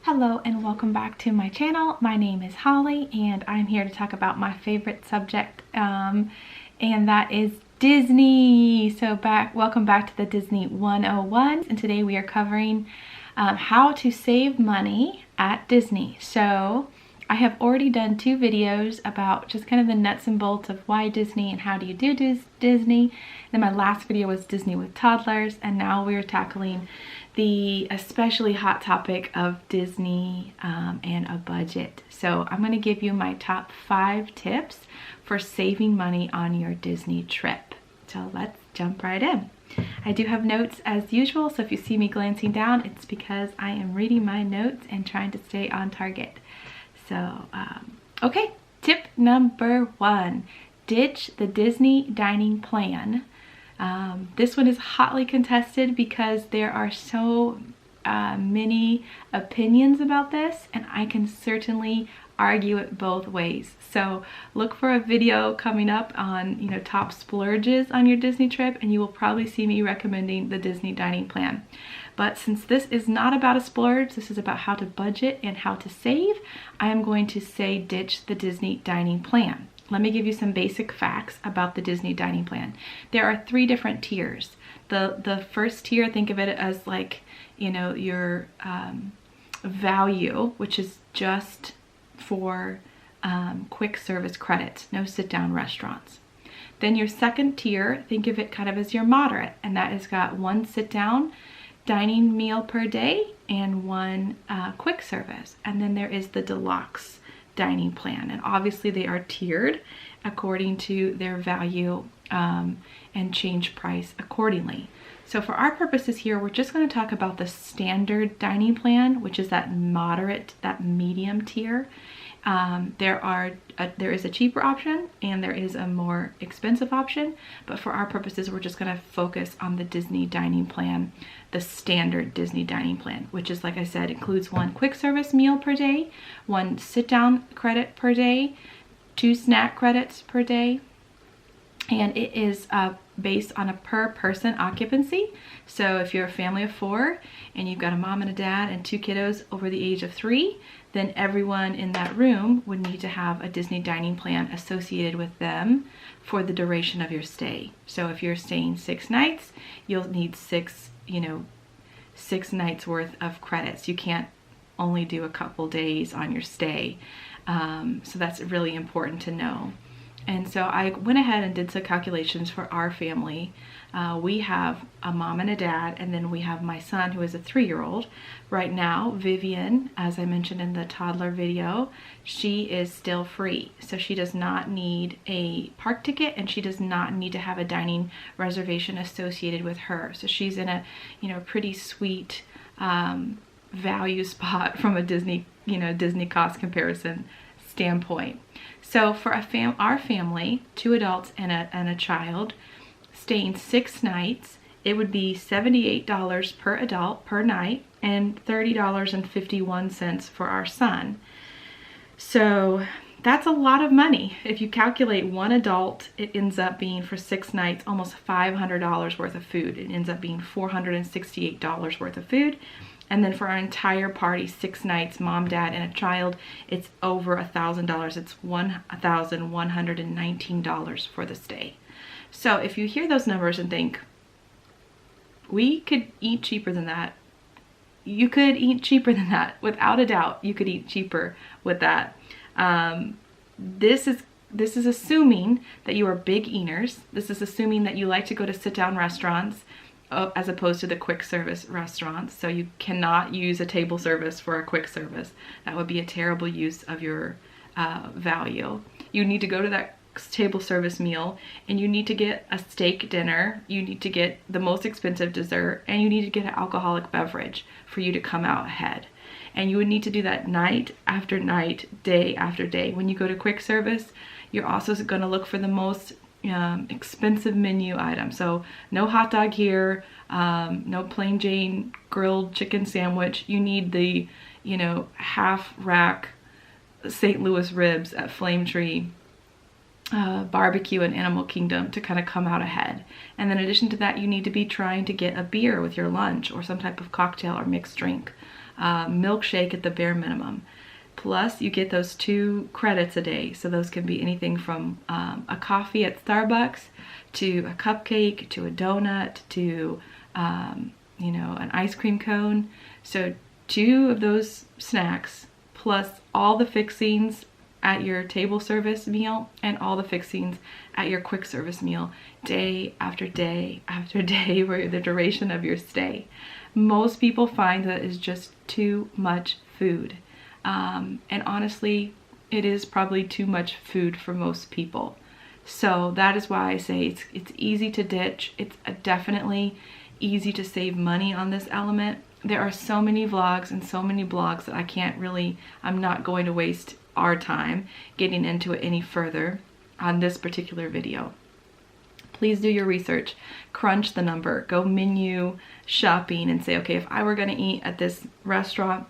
Hello and welcome back to my channel. My name is Holly and I'm here to talk about my favorite subject and that is Disney. So welcome back to the Disney 101, and today we are covering how to save money at Disney. So I have already done two videos about just kind of the nuts and bolts of why Disney and how do you do Disney. Then my last video was Disney with toddlers, and now we're tackling the especially hot topic of Disney and a budget. So I'm going to give you my top 5 tips for saving money on your Disney trip. So let's jump right in. I do have notes as usual, so if you see me glancing down, it's because I am reading my notes and trying to stay on target. So, okay, tip number 1, ditch the Disney dining plan. This one is hotly contested because there are so many opinions about this, and I can certainly argue it both ways. So look for a video coming up on, top splurges on your Disney trip, and you will probably see me recommending the Disney dining plan. But since this is not about a splurge, this is about how to budget and how to save, I am going to say ditch the Disney dining plan. Let me give you some basic facts about the Disney dining plan. There are 3 different tiers. The first tier, think of it as like, your value, which is just for quick service credits, no sit-down restaurants. Then your second tier, think of it kind of as your moderate, and that has got 1 sit-down dining meal per day and 1 quick service. And then there is the deluxe dining plan, and obviously they are tiered according to their value and change price accordingly. So for our purposes here, we're just going to talk about the standard dining plan, which is that moderate, that medium tier. There is a cheaper option and there is a more expensive option, but for our purposes, we're just going to focus on the Disney dining plan, the standard Disney dining plan, which is, like I said, includes 1 quick service meal per day, 1 sit-down credit per day, 2 snack credits per day, and it is based on a per person occupancy. So if you're a family of 4 and you've got a mom and a dad and 2 kiddos over the age of 3, then everyone in that room would need to have a Disney dining plan associated with them for the duration of your stay. So if you're staying 6 nights, you'll need 6 nights worth of credits. You can't only do a couple days on your stay. So that's really important to know. And so I went ahead and did some calculations for our family. We have a mom and a dad, and then we have my son who is a 3-year-old. Right now, Vivian, as I mentioned in the toddler video, she is still free. So she does not need a park ticket, and she does not need to have a dining reservation associated with her. So she's in a, pretty sweet value spot from a Disney cost comparison standpoint. So for our family, 2 adults and a child, staying 6 nights, it would be $78 per adult per night and $30.51 for our son. So that's a lot of money. If you calculate 1 adult, it ends up being, for 6 nights, almost $500 worth of food. It ends up being $468 worth of food. And then for our entire party, 6 nights, mom, dad, and a child, it's over $1,000. It's $1,119 for the stay. So if you hear those numbers and think, we could eat cheaper than that, you could eat cheaper than that. Without a doubt, you could eat cheaper with that. This is assuming that you are big eaters. This is assuming that you like to go to sit-down restaurants as opposed to the quick service restaurants. So you cannot use a table service for a quick service. That would be a terrible use of your value. You need to go to that table service meal, and you need to get a steak dinner, you need to get the most expensive dessert, and you need to get an alcoholic beverage for you to come out ahead. And you would need to do that night after night, day after day. When you go to quick service, you're also going to look for the most expensive menu item. So no hot dog here, no plain Jane grilled chicken sandwich. You need the, half rack St. Louis ribs at Flame Tree, barbecue and Animal Kingdom to kind of come out ahead. And then in addition to that, you need to be trying to get a beer with your lunch or some type of cocktail or mixed drink milkshake at the bare minimum. Plus, you get those 2 credits a day. So those can be anything from a coffee at Starbucks to a cupcake to a donut to, you know, an ice cream cone. So 2 of those snacks plus all the fixings at your table service meal and all the fixings at your quick service meal, day after day after day for the duration of your stay. Most people find that is just too much food. And honestly, it is probably too much food for most people. So that is why I say it's easy to ditch. It's definitely easy to save money on this element. There are so many vlogs and so many blogs that I'm not going to waste our time getting into it any further on this particular video. Please do your research, crunch the number, go menu shopping and say, okay, if I were going to eat at this restaurant,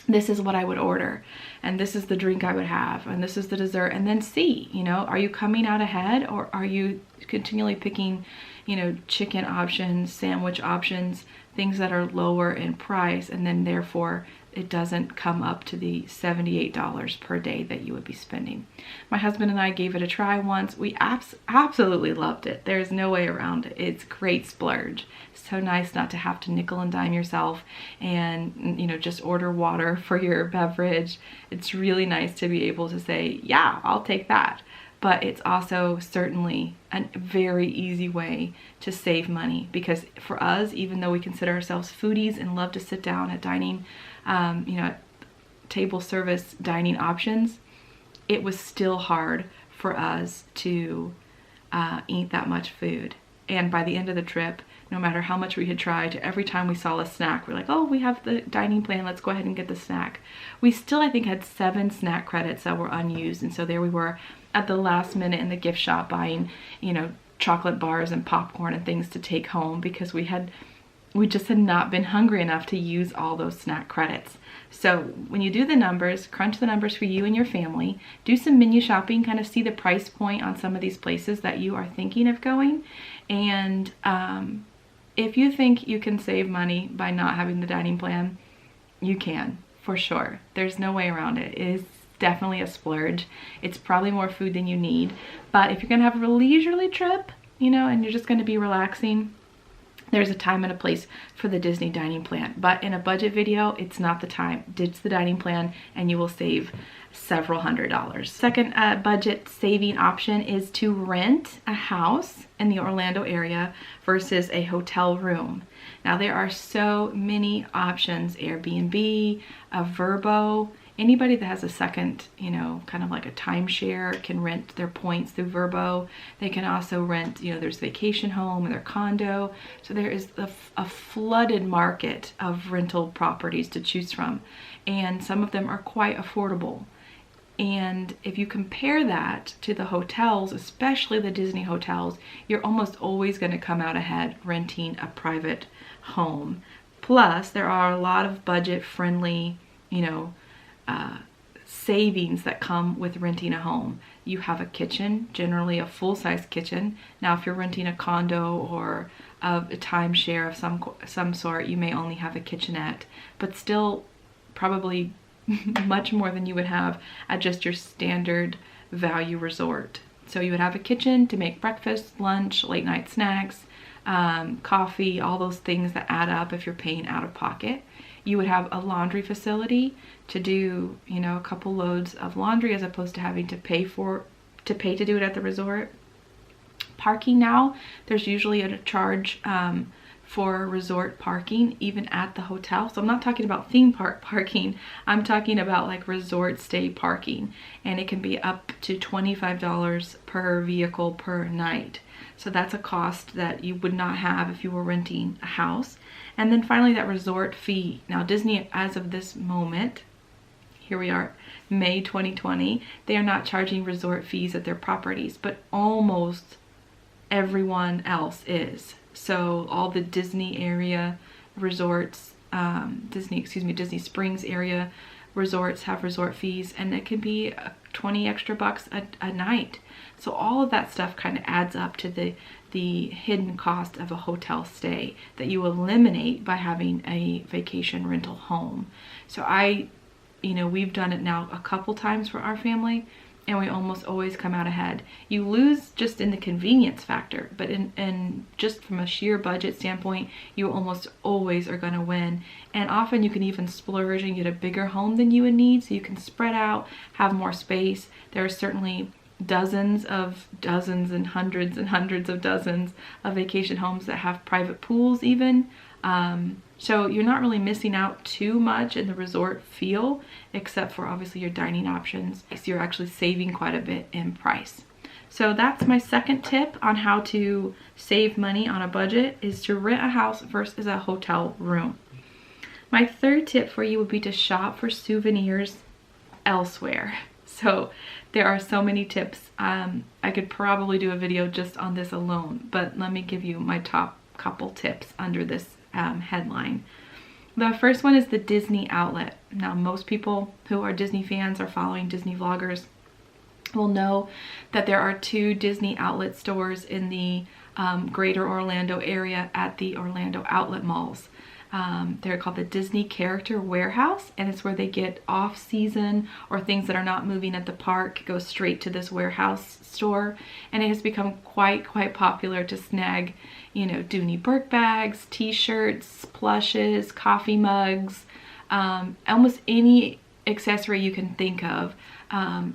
this is what I would order, and this is the drink I would have, and this is the dessert, and then see, you know, are you coming out ahead, or are you continually picking, you know, chicken options, sandwich options, things that are lower in price, and then therefore it doesn't come up to the $78 per day that you would be spending. My husband and I gave it a try once. We absolutely loved it. There's no way around it. It's great splurge. So nice not to have to nickel and dime yourself and, you know, just order water for your beverage. It's really nice to be able to say, yeah, I'll take that. But it's also certainly a very easy way to save money, because for us, even though we consider ourselves foodies and love to sit down at dining, you know, table service dining options, it was still hard for us to eat that much food. And by the end of the trip, no matter how much we had tried, every time we saw a snack, we're like, oh, we have the dining plan, let's go ahead and get the snack. We still, I think, had 7 snack credits that were unused. And so there we were at the last minute in the gift shop buying, you know, chocolate bars and popcorn and things to take home, because we just had not been hungry enough to use all those snack credits. So when you do the numbers, crunch the numbers for you and your family, do some menu shopping, kind of see the price point on some of these places that you are thinking of going. And if you think you can save money by not having the dining plan, you can, for sure. There's no way around it. It is definitely a splurge. It's probably more food than you need. But if you're gonna have a leisurely trip, you know, and you're just gonna be relaxing, there's a time and a place for the Disney dining plan. But in a budget video, it's not the time. Ditch the dining plan and you will save several $100s. Second budget saving option is to rent a house in the Orlando area versus a hotel room. Now there are so many options: Airbnb, a Vrbo. Anybody that has a second, you know, kind of like a timeshare can rent their points through Vrbo. They can also rent, you know, there's vacation home or their condo. So there is a flooded market of rental properties to choose from. And some of them are quite affordable. And if you compare that to the hotels, especially the Disney hotels, you're almost always going to come out ahead renting a private home. Plus, there are a lot of budget-friendly, you know, savings that come with renting a home. You have a kitchen, generally a full-size kitchen. Now, if you're renting a condo or a timeshare of some sort, you may only have a kitchenette, but still probably much more than you would have at just your standard value resort. So you would have a kitchen to make breakfast, lunch, late night snacks, coffee, all those things that add up if you're paying out of pocket. You would have a laundry facility to do, you know, a couple loads of laundry as opposed to having to pay to do it at the resort. Parking now, there's usually a charge for resort parking, even at the hotel. So I'm not talking about theme park parking. I'm talking about like resort stay parking, and it can be up to $25 per vehicle per night. So that's a cost that you would not have if you were renting a house. And then finally, that resort fee. Now Disney, as of this moment, here we are, May 2020, they are not charging resort fees at their properties, but almost everyone else is. So all the Disney area resorts, Disney Springs area resorts have resort fees, and it can be 20 extra bucks a night. So all of that stuff kind of adds up to the hidden cost of a hotel stay that you eliminate by having a vacation rental home. So we've done it now a couple times for our family, and we almost always come out ahead. You lose just in the convenience factor, but in just from a sheer budget standpoint, you almost always are going to win. And often you can even splurge and get a bigger home than you would need, so you can spread out, have more space. There are certainly dozens and hundreds of dozens of vacation homes that have private pools even. So you're not really missing out too much in the resort feel, except for obviously your dining options. So you're actually saving quite a bit in price. So that's my second tip on how to save money on a budget, is to rent a house versus a hotel room. My third tip for you would be to shop for souvenirs elsewhere. So there are so many tips. I could probably do a video just on this alone, but let me give you my top couple tips under this headline. The first one is the Disney outlet. Now, most people who are Disney fans or following Disney vloggers will know that there are 2 Disney outlet stores in the greater Orlando area at the Orlando outlet malls. They're called the Disney Character Warehouse, and it's where they get off-season or things that are not moving at the park go straight to this warehouse store. And it has become quite popular to snag, Dooney Burke bags, t-shirts, plushes, coffee mugs, almost any accessory you can think of.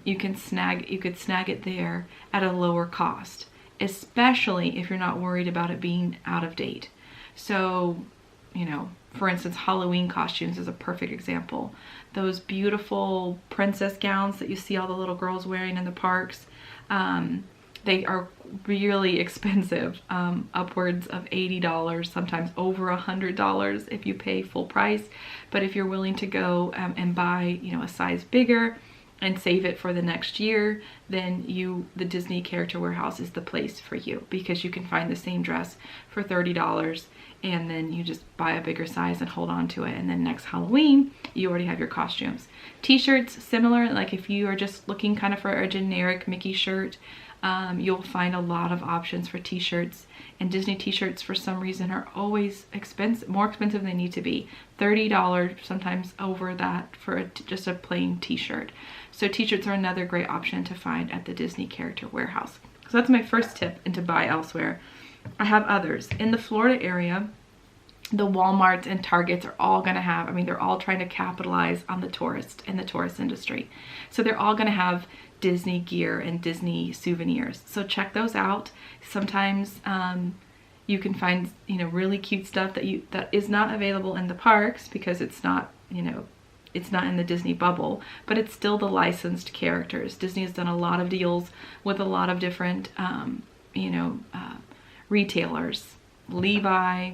You could snag it there at a lower cost, especially if you're not worried about it being out of date. So, for instance, Halloween costumes is a perfect example. Those beautiful princess gowns that you see all the little girls wearing in the parks, they are really expensive, upwards of $80, sometimes over $100 if you pay full price. But if you're willing to go and buy, a size bigger and save it for the next year, then the Disney Character Warehouse is the place for you, because you can find the same dress for $30 and then you just buy a bigger size and hold on to it, and then next Halloween you already have your costumes. T-shirts, similar. Like if you are just looking kind of for a generic Mickey shirt, you'll find a lot of options for t-shirts, and Disney t-shirts for some reason are always more expensive than they need to be. $30, sometimes over that, for just a plain t-shirt. So t-shirts are another great option to find at the Disney Character Warehouse. So that's my first tip, and to buy elsewhere. I have others. In the Florida area, the Walmarts and Targets are all going to have, they're all trying to capitalize on the tourist industry. So they're all going to have Disney gear and Disney souvenirs. So check those out. Sometimes you can find, really cute stuff that is not available in the parks because it's not, it's not in the Disney bubble, but it's still the licensed characters. Disney has done a lot of deals with a lot of different, retailers. Levi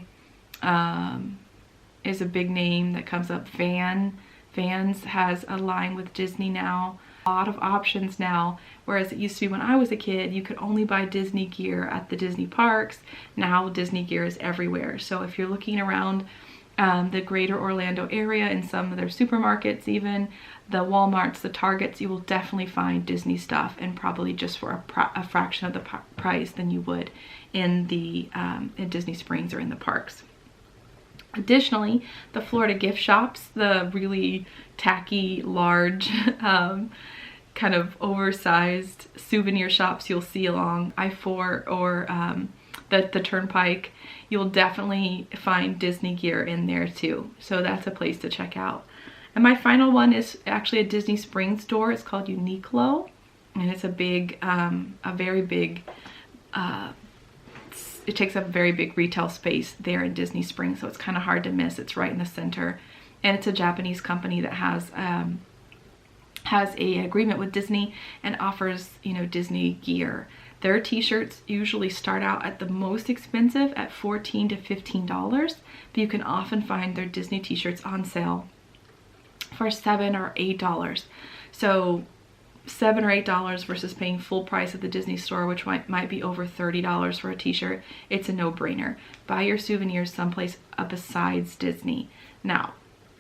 is a big name that comes up. Vans has a line with Disney now. A lot of options now, whereas it used to be when I was a kid, you could only buy Disney gear at the Disney parks. Now Disney gear is everywhere. So if you're looking around the greater Orlando area, in some of their supermarkets, even the Walmarts, the Targets, you will definitely find Disney stuff, and probably just for a fraction of the price than you would in Disney Springs or in the parks. Additionally, the Florida gift shops, the really tacky, large, kind of oversized souvenir shops you'll see along I-4 or the Turnpike, you'll definitely find Disney gear in there too. So that's a place to check out. And my final one is actually a Disney Springs store. It's called Uniqlo, and it's a very big, it takes up a very big retail space there in Disney Springs, so it's kind of hard to miss. It's right in the center, and it's a Japanese company that has a agreement with Disney and offers, Disney gear. Their t-shirts usually start out at the most expensive at $14 to $15, but you can often find their Disney t-shirts on sale for $7 or $8. So $7 or $8 versus paying full price at the Disney store, which might be over $30 for a t-shirt. It's a no-brainer. Buy your souvenirs someplace besides Disney. Now,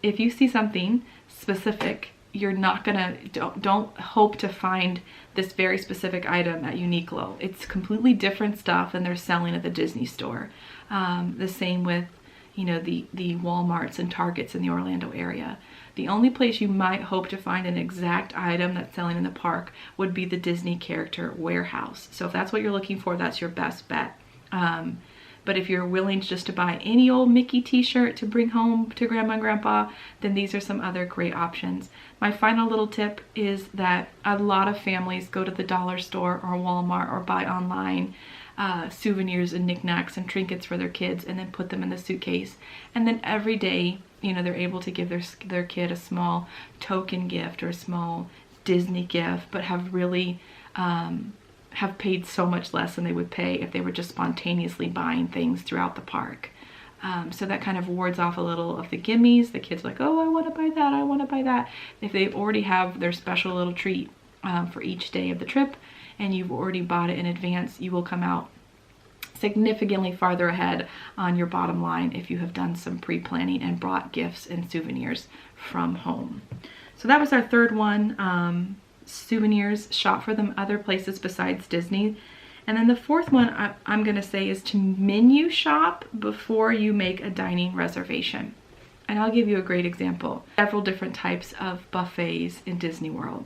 if you see something specific you're not gonna, don't hope to find this very specific item at Uniqlo. It's completely different stuff than they're selling at the Disney store. The same with, you know, the Walmarts and Targets in the Orlando area. The only place you might hope to find an exact item that's selling in the park would be the Disney character warehouse. So if that's what you're looking for, that's your best bet. But if you're willing just to buy any old Mickey t-shirt to bring home to Grandma and Grandpa, then these are some other great options. My final little tip is that a lot of families go to the dollar store or Walmart or buy online souvenirs and knickknacks and trinkets for their kids and then put them in the suitcase. And then every day, you know, they're able to give their kid a small token gift or a small Disney gift, but have really have paid so much less than they would pay if they were just spontaneously buying things throughout the park. So that kind of wards off a little of the gimmies. The kids are like, oh, I want to buy that, I want to buy that. If they already have their special little treat for each day of the trip and you've already bought it in advance, you will come out significantly farther ahead on your bottom line if you have done some pre-planning and brought gifts and souvenirs from home. So that was our third one. Souvenirs, shop for them other places besides Disney. And then the fourth one I'm going to say is to menu shop before you make a dining reservation. And I'll give you a great example. Several different types of buffets in Disney World.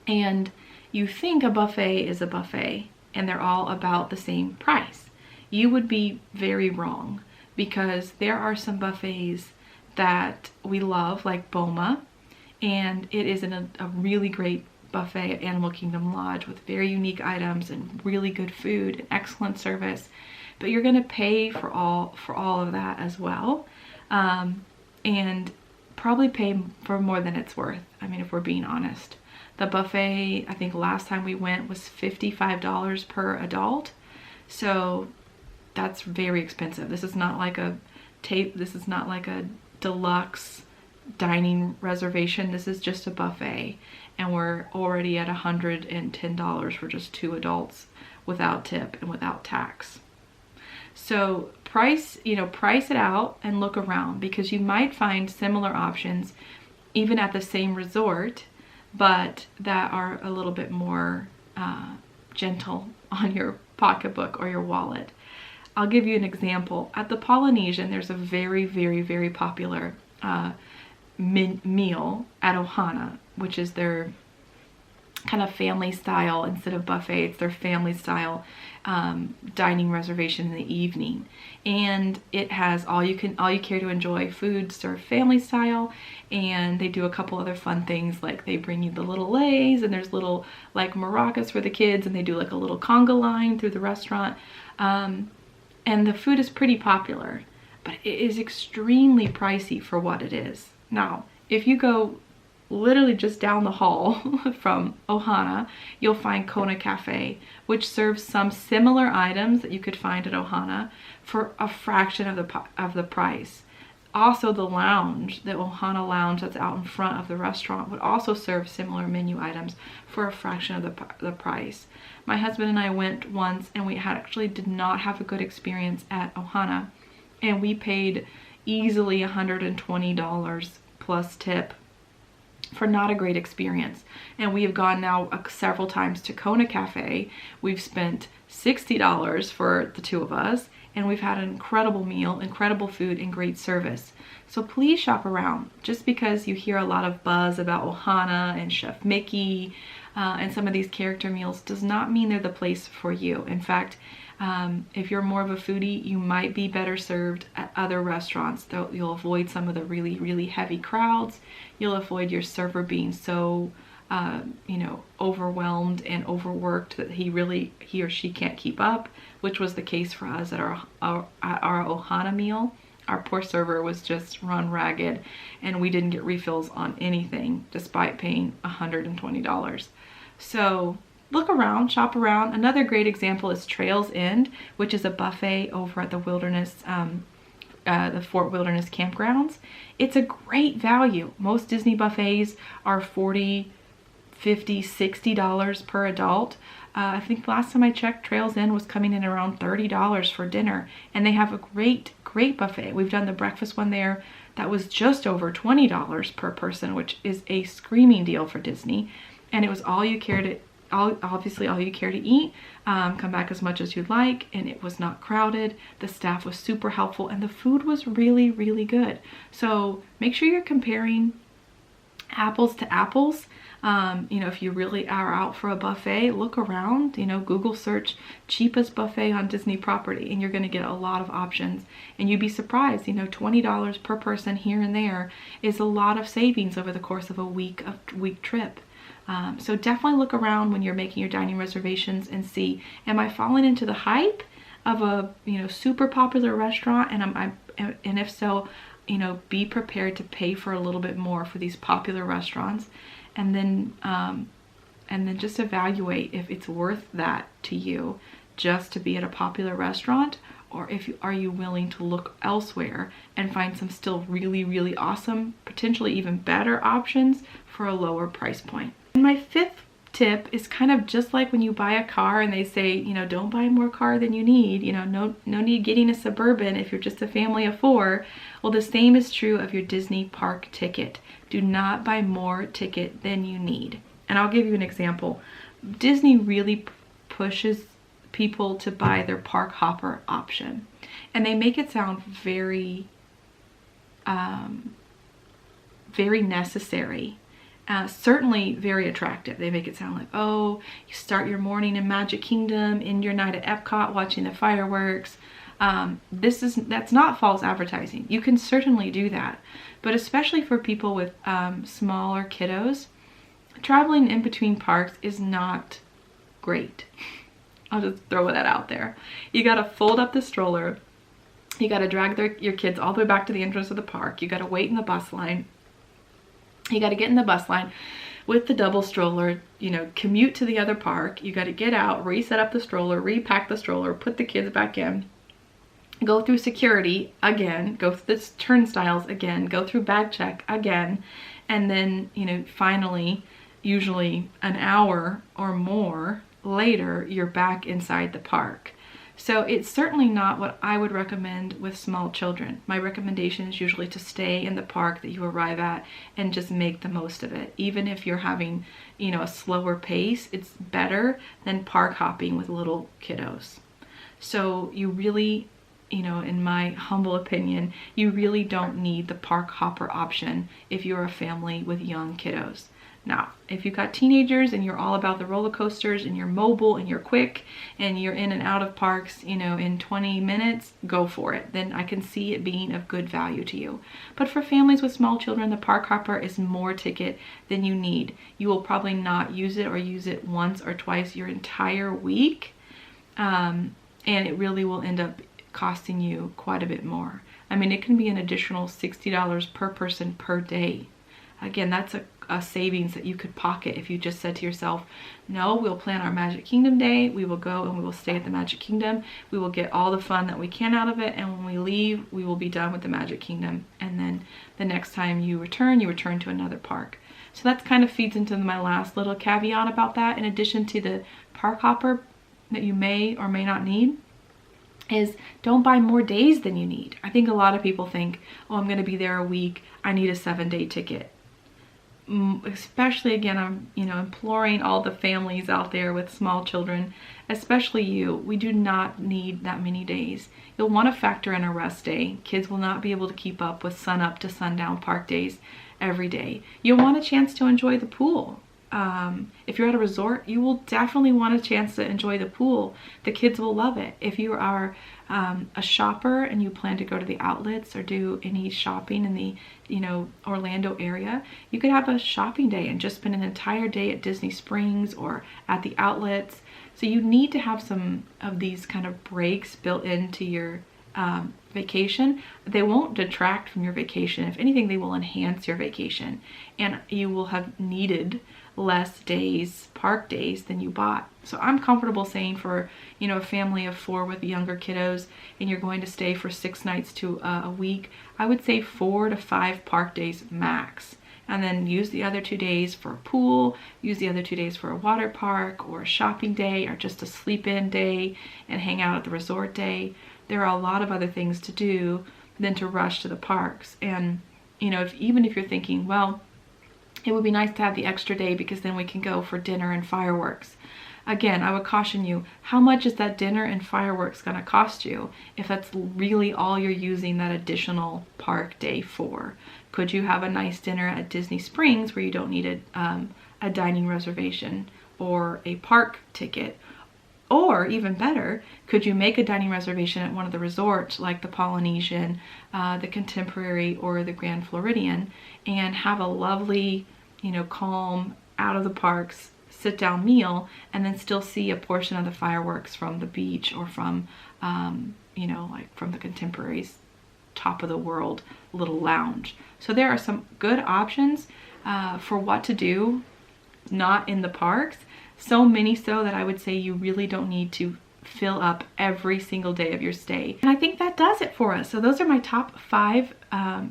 And you think a buffet is a buffet and they're all about the same price. You would be very wrong, because there are some buffets that we love, like Boma, and it is a really great buffet at Animal Kingdom Lodge with very unique items and really good food and excellent service. But you're going to pay for all of that as well, and probably pay for more than it's worth. I mean, if we're being honest. The buffet, I think last time we went, was $55 per adult. So that's very expensive. This is not like a deluxe dining reservation. This is just a buffet, and we're already at $110 for just 2 adults without tip and without tax. So price it out and look around, because you might find similar options even at the same resort, but that are a little bit more gentle on your pocketbook or your wallet. I'll give you an example. At the Polynesian, there's a very, very, very popular meal at Ohana, which is their kind of family style. Instead of buffet, it's their family style dining reservation in the evening, and it has all you care to enjoy food served family style. And they do a couple other fun things, like they bring you the little leis, and there's little like maracas for the kids, and they do like a little conga line through the restaurant, and the food is pretty popular, but it is extremely pricey for what it is. Now, if you go literally just down the hall from Ohana, you'll find Kona Cafe, which serves some similar items that you could find at Ohana for a fraction of the price. Also, the lounge, the Ohana lounge that's out in front of the restaurant, would also serve similar menu items for a fraction of the price. My husband and I went once, and we actually did not have a good experience at Ohana, and we paid easily $120 plus tip for not a great experience. And we have gone now several times to Kona Cafe. We've spent $60 for the 2 of us, and we've had an incredible meal, incredible food, and great service. So please shop around. Just because you hear a lot of buzz about Ohana and Chef Mickey and some of these character meals does not mean they're the place for you. In fact, if you're more of a foodie, you might be better served at other restaurants. You'll avoid some of the really, really heavy crowds. You'll avoid your server being so overwhelmed and overworked that he or she can't keep up, which was the case for us at our Ohana meal. Our poor server was just run ragged, and we didn't get refills on anything despite paying $120. So look around, shop around. Another great example is Trails End, which is a buffet over at the the Fort Wilderness Campgrounds. It's a great value. Most Disney buffets are $40, $50, $60 per adult. I think last time I checked, Trails End was coming in around $30 for dinner, and they have a great great buffet. We've done the breakfast one there that was just over $20 per person, which is a screaming deal for Disney. And it was all you care to, obviously all you care to eat. Come back as much as you'd like, and it was not crowded. The staff was super helpful, and the food was really, really good. So make sure you're comparing apples to apples. You know, if you really are out for a buffet, look around, you know, Google search cheapest buffet on Disney property, and you're going to get a lot of options. And you'd be surprised, you know, $20 per person here and there is a lot of savings over the course of a week trip. So definitely look around when you're making your dining reservations and see, am I falling into the hype of a, you know, super popular restaurant? And if so, you know, be prepared to pay for a little bit more for these popular restaurants, and then just evaluate if it's worth that to you just to be at a popular restaurant, or are you willing to look elsewhere and find some still really, really awesome, potentially even better options for a lower price point. And my fifth tip is kind of just like when you buy a car and they say, you know, don't buy more car than you need, you know, no need getting a Suburban if you're just a family of 4. Well, the same is true of your Disney park ticket. Do not buy more ticket than you need. And I'll give you an example. Disney really pushes people to buy their park hopper option, and they make it sound very very necessary. Certainly very attractive. They make it sound like, oh, you start your morning in Magic Kingdom, end your night at Epcot watching the fireworks. That's not false advertising. You can certainly do that, but especially for people with smaller kiddos, traveling in between parks is not great. I'll just throw that out there. You gotta fold up the stroller. You gotta drag your kids all the way back to the entrance of the park. You gotta wait in the bus line. You got to get in the bus line with the double stroller, you know, commute to the other park. You got to get out, reset up the stroller, repack the stroller, put the kids back in, go through security again, go through the turnstiles again, go through bag check again, and then, you know, finally, usually an hour or more later, you're back inside the park. So it's certainly not what I would recommend with small children. My recommendation is usually to stay in the park that you arrive at and just make the most of it. Even if you're having, you know, a slower pace, it's better than park hopping with little kiddos. So you really, you know, in my humble opinion, you really don't need the park hopper option if you're a family with young kiddos. Now, if you've got teenagers and you're all about the roller coasters and you're mobile and you're quick and you're in and out of parks, you know, in 20 minutes, go for it. Then I can see it being of good value to you. But for families with small children, the park hopper is more ticket than you need. You will probably not use it or use it once or twice your entire week. And it really will end up costing you quite a bit more. I mean, it can be an additional $60 per person per day. Again, that's a savings that you could pocket if you just said to yourself, no, we'll plan our Magic Kingdom day, we will go and we will stay at the Magic Kingdom, we will get all the fun that we can out of it, and when we leave, we will be done with the Magic Kingdom, and then the next time you return to another park. So that kind of feeds into my last little caveat about that. In addition to the park hopper that you may or may not need, is don't buy more days than you need. I think a lot of people think, oh, I'm going to be there a week, I need a 7-day ticket. Especially, again, I'm, you know, imploring all the families out there with small children, especially you, we do not need that many days. You'll want to factor in a rest day. Kids will not be able to keep up with sun up to sundown park days every day. You'll want a chance to enjoy the pool. If you're at a resort, you will definitely want a chance to enjoy the pool. The kids will love it. If you are a shopper and you plan to go to the outlets or do any shopping in the, you know, Orlando area, you could have a shopping day and just spend an entire day at Disney Springs or at the outlets. So you need to have some of these kind of breaks built into your vacation. They won't detract from your vacation. If anything, they will enhance your vacation, and you will have needed less days, park days, than you bought. So I'm comfortable saying for, you know, a family of 4 with younger kiddos and you're going to stay for 6 nights to a week, I would say 4 to 5 park days max. And then use the other 2 days for a pool, use the other 2 days for a water park or a shopping day or just a sleep-in day and hang out at the resort day. there are a lot of other things to do than to rush to the parks. And, you know, even if you're thinking, well, it would be nice to have the extra day because then we can go for dinner and fireworks. Again, I would caution you, how much is that dinner and fireworks going to cost you if that's really all you're using that additional park day for? Could you have a nice dinner at Disney Springs where you don't need a dining reservation or a park ticket? Or even better, could you make a dining reservation at one of the resorts like the Polynesian, the Contemporary, or the Grand Floridian, and have a lovely, you know, calm, out of the parks, sit down meal, and then still see a portion of the fireworks from the beach or from, you know, like from the Contemporary's top of the world little lounge. So there are some good options for what to do, not in the parks. So many so that I would say you really don't need to fill up every single day of your stay. And I think that does it for us. So those are my top 5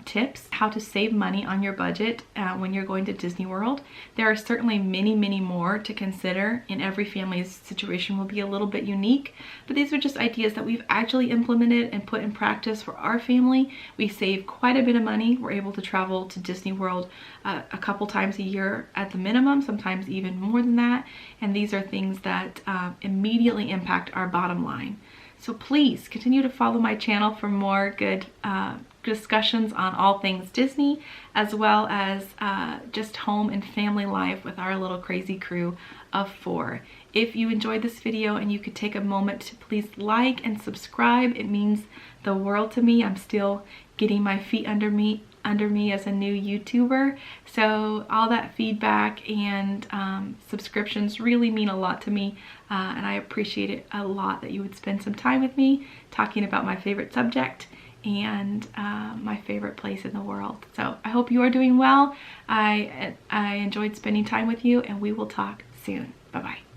tips how to save money on your budget when you're going to Disney World. There are certainly many, many more to consider, and every family's situation will be a little bit unique, but these are just ideas that we've actually implemented and put in practice for our family. We save quite a bit of money. We're able to travel to Disney World a couple times a year at the minimum, sometimes even more than that, and these are things that immediately impact our bottom line. So please continue to follow my channel for more good discussions on all things Disney, as well as just home and family life with our little crazy crew of 4. If you enjoyed this video and you could take a moment to please like and subscribe, it means the world to me. I'm still getting my feet under me as a new YouTuber, so all that feedback and subscriptions really mean a lot to me, and I appreciate it a lot that you would spend some time with me talking about my favorite subject and my favorite place in the world. So I hope you are doing well. I enjoyed spending time with you, and we will talk soon. Bye-bye.